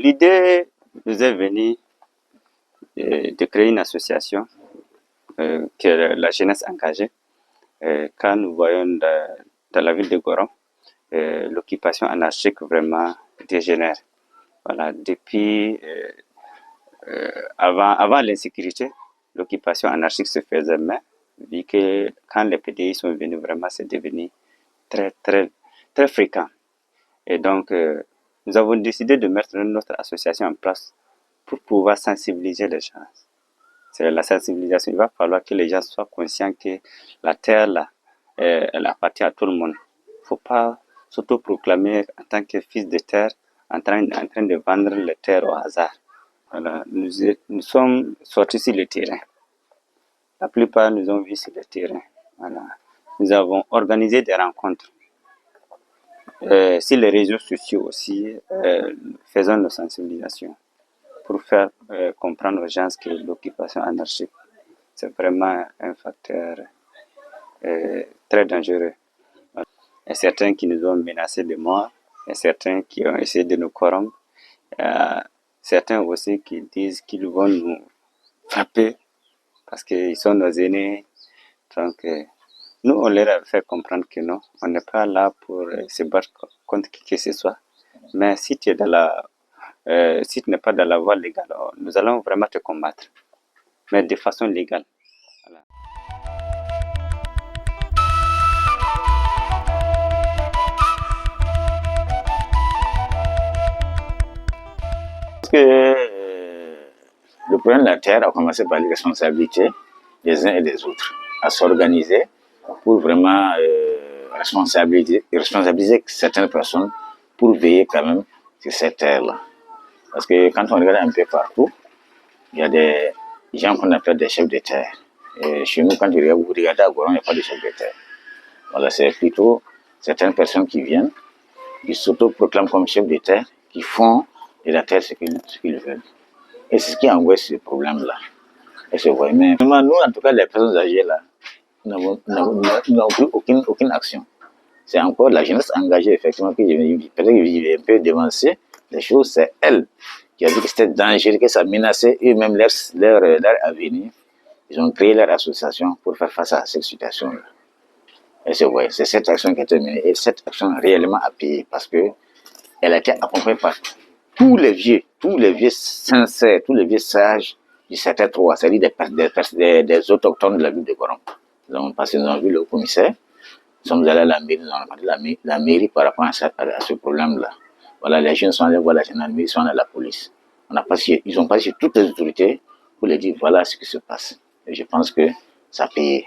L'idée nous est venue de créer une association qui est la jeunesse engagée. Quand nous voyons dans la ville de Goron, l'occupation anarchique vraiment dégénère. Voilà, depuis avant l'insécurité, l'occupation anarchique se faisait, mais vu que quand les PDI sont venus, vraiment c'est devenu très fréquent. Et donc, nous avons décidé de mettre notre association en place pour pouvoir sensibiliser les gens. C'est la sensibilisation. Il va falloir que les gens soient conscients que la terre, là, elle appartient à tout le monde. Il ne faut pas s'autoproclamer en tant que fils de terre, en train de vendre les terres au hasard. Voilà. Nous sommes sortis sur le terrain. La plupart nous ont vus sur le terrain. Voilà. Nous avons organisé des rencontres. Sur les réseaux sociaux aussi, faisons nos sensibilisations pour faire comprendre aux gens que l'occupation anarchique, c'est vraiment un facteur très dangereux. Il y a certains qui nous ont menacés de mort, il y a certains qui ont essayé de nous corrompre, il y a certains aussi qui disent qu'ils vont nous frapper parce qu'ils sont nos aînés. Donc, nous, on leur a fait comprendre que non, on n'est pas là pour se battre contre qui que ce soit. Mais si tu es si tu n'es pas dans la voie légale, nous allons vraiment te combattre, mais de façon légale. Voilà. Parce que le problème de la terre a commencé par les responsabilités des uns et des autres, à s'organiser pour vraiment responsabiliser certaines personnes pour veiller quand même sur cette terre-là. Parce que quand on regarde un peu partout, il y a des gens qu'on appelle des chefs de terre. Et chez nous, quand vous regardez à Goron, il n'y a pas de chefs de terre. Voilà, c'est plutôt certaines personnes qui viennent, qui s'autoproclament comme chefs de terre, qui font de la terre ce qu'ils veulent. Et c'est ce qui envoie ce problème-là. Et c'est vrai. Mais nous, en tout cas, les personnes âgées, là, nous n'avons pris aucune action. C'est encore la jeunesse engagée, effectivement, peut-être que je vais un peu devancer les choses. C'est elle qui a dit que c'était dangereux, que ça menaçait eux-mêmes leur avenir. Ils ont créé leur association pour faire face à cette situation-là. Et c'est vrai, c'est cette action qui a été menée. Et cette action réellement a payé parce que elle a été accompagnée par tous les vieux sincères, tous les vieux sages du secteur 3, c'est-à-dire des autochtones de la ville de Goron. Nous avons passé, nous avons vu le commissaire, nous sommes allés à la mairie, nous avons demandé la mairie par rapport à ce problème-là. Voilà, les jeunes sont allés voir la gendarmerie, ils sont allés à la police. Ils ont passé sur toutes les autorités pour leur dire voilà ce qui se passe. Et je pense que ça a payé.